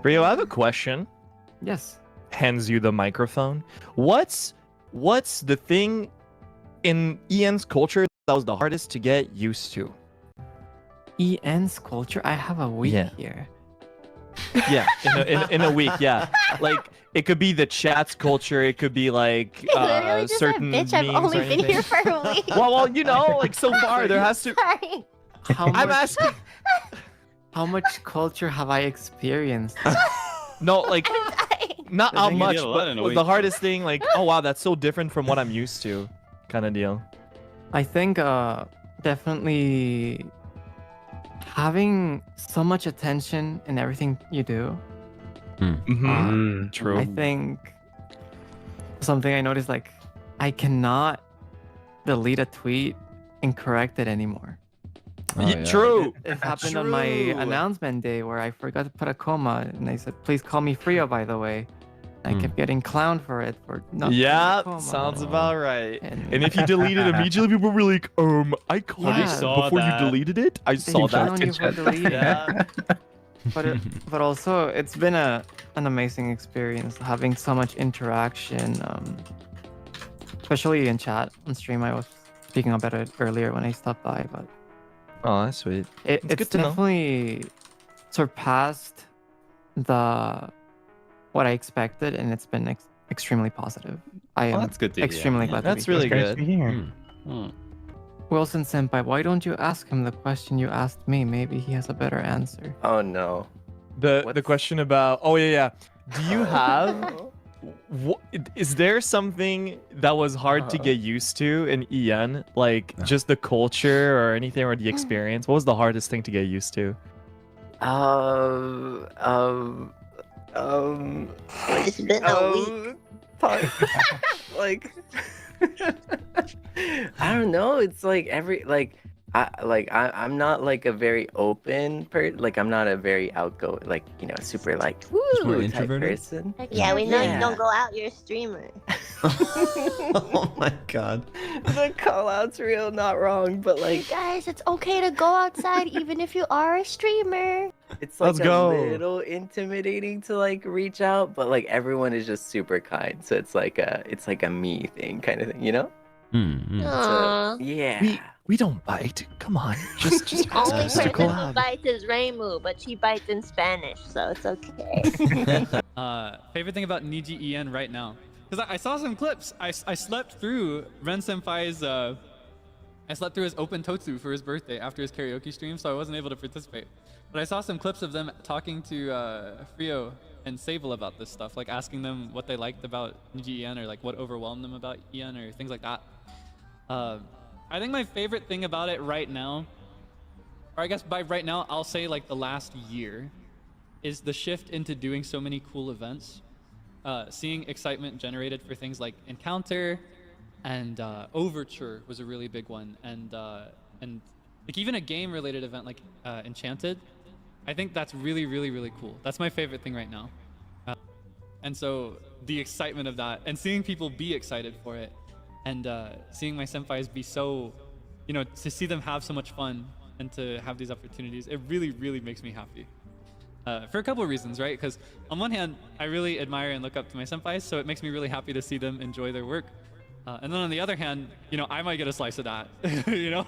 Rio, I have a question. Yes. Hands you the microphone. What's the thing in Ian's culture that was the hardest to get used to? EN's culture? I have a week here. Yeah, in a week, yeah. Like, it could be the chat's culture, it could be like Literally just certain said, bitch, I've memes only or been anything. here for a week. Well, you know, like so far there has to. Sorry. I'm asking. How much culture have I experienced? No, like not I how think much, you did a lot in a but week. the hardest thing, like, oh wow, that's so different from what I'm used to, kind of deal. I think definitely having so much attention in everything you do. True. I think something I noticed, like, I cannot delete a tweet and correct it anymore. True. It happened on my announcement day where I forgot to put a comma and I said, please call me Freo, by the way. I kept getting clowned for it for not putting a Yeah, comma. sounds about right. And- And if you delete it immediately, people were like, I caught Yeah. it Saw before that. you deleted it. I They saw clown that. you for deleting. Yeah. But also it's been an amazing experience having so much interaction, especially in chat on stream. I was speaking about it earlier when I stopped by, but Oh, that's sweet. it's good to know. definitely surpassed what I expected, and it's been extremely positive. I am that's good to hear. extremely glad to That's be here. really good. Wilson Senpai, why don't you ask him the question you asked me? Maybe he has a better answer. Oh no. The question about do you have is there something that was hard to get used to in EN, like just the culture or anything, or the experience? What was the hardest thing to get used to? It's been a week. Like I don't know. It's like I'm not like a very open like I'm not a very outgoing, like, you know, super like more woo type introverted? person. Heck yeah, we know you Yeah. don't go out. You're a streamer. Oh my god. The call out's real, not wrong, but You like guys, it's okay to go outside even if you are a streamer. it's like Let's go. a little intimidating to like reach out, but like everyone is just super kind. So it's like a me thing kind of thing, you know? Aww. So, yeah. We don't bite. Come on, just The only just person go who out. bites is Reimu, but she bites in Spanish, so it's okay. Favorite thing about NIJI EN right now? Because I saw some clips. I slept through Ren Senpai's I slept through his open totsu for his birthday after his karaoke stream, so I wasn't able to participate. But I saw some clips of them talking to Freo and Seible about this stuff, like asking them what they liked about NIJI EN, or like what overwhelmed them about EN, or things like that. I think my favorite thing about it right now, or I guess by right now, I'll say like the last year, is the shift into doing so many cool events. Seeing excitement generated for things like Encounter and Overture was a really big one, and like even a game-related event like Enchanted. I think that's really, really, really cool. That's my favorite thing right now. And so the excitement of that, and seeing people be excited for it, and seeing my senpais be so, you know, to see them have so much fun and to have these opportunities, it really, really makes me happy. For a couple of reasons, right? Because on one hand, I really admire and look up to my senpais, so it makes me really happy to see them enjoy their work. And then on the other hand, you know, I might get a slice of that. You know,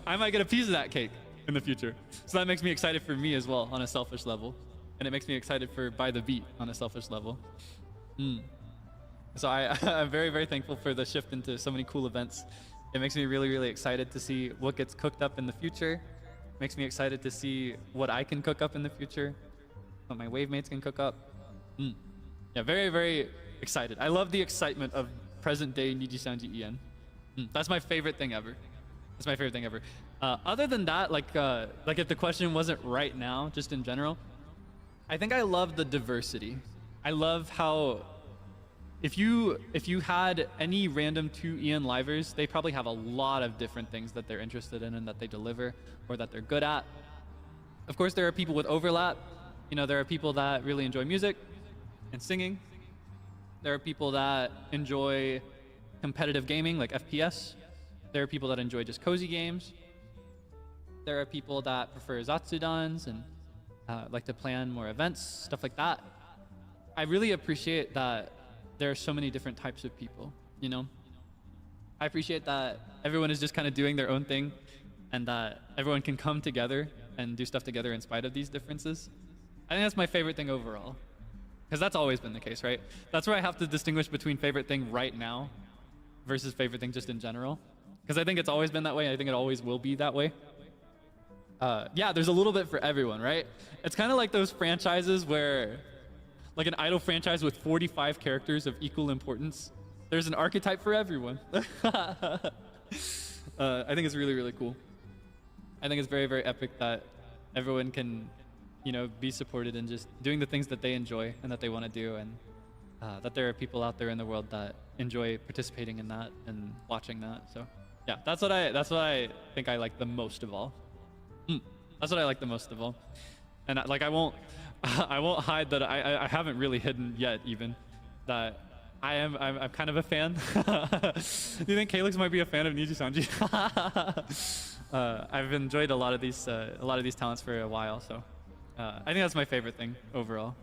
I might get a piece of that cake in the future. So that makes me excited for me as well on a selfish level, and it makes me excited for By the Beat on a selfish level. So I'm very, very thankful for the shift into so many cool events. It makes me really, really excited to see what gets cooked up in the future. Makes me excited to see what I can cook up in the future, what my wave mates can cook up. Yeah, very, very excited. I love the excitement of present day NIJISANJI EN. That's my favorite thing ever. That's my favorite thing ever. Other than that, like if the question wasn't right now, just in general, I think I love the diversity. I love how if you had any random 2 EN livers, they probably have a lot of different things that they're interested in and that they deliver or that they're good at. Of course, there are people with overlap. You know, there are people that really enjoy music and singing. There are people that enjoy competitive gaming like FPS. There are people that enjoy just cozy games. There are people that prefer Zatsudans and like to plan more events, stuff like that. I really appreciate that there are so many different types of people, you know? I appreciate that everyone is just kind of doing their own thing and that everyone can come together and do stuff together in spite of these differences. I think that's my favorite thing overall. Because that's always been the case, right? That's where I have to distinguish between favorite thing right now versus favorite thing just in general. Because I think it's always been that way. I think it always will be that way. Yeah, there's a little bit for everyone, right? It's kind of like those franchises where, like an idol franchise with 45 characters of equal importance. There's an archetype for everyone. I think it's really, really cool. I think it's very, very epic that everyone can, you know, be supported in just doing the things that they enjoy and that they want to do, and that there are people out there in the world that enjoy participating in that and watching that. So yeah, that's what I think I like the most of all. That's what I like the most of all. And I won't hide that I haven't really hidden yet even that I'm kind of a fan. Do you think Kaelix might be a fan of NIJISANJI? I've enjoyed a lot of these talents for a while, so I think that's my favorite thing overall.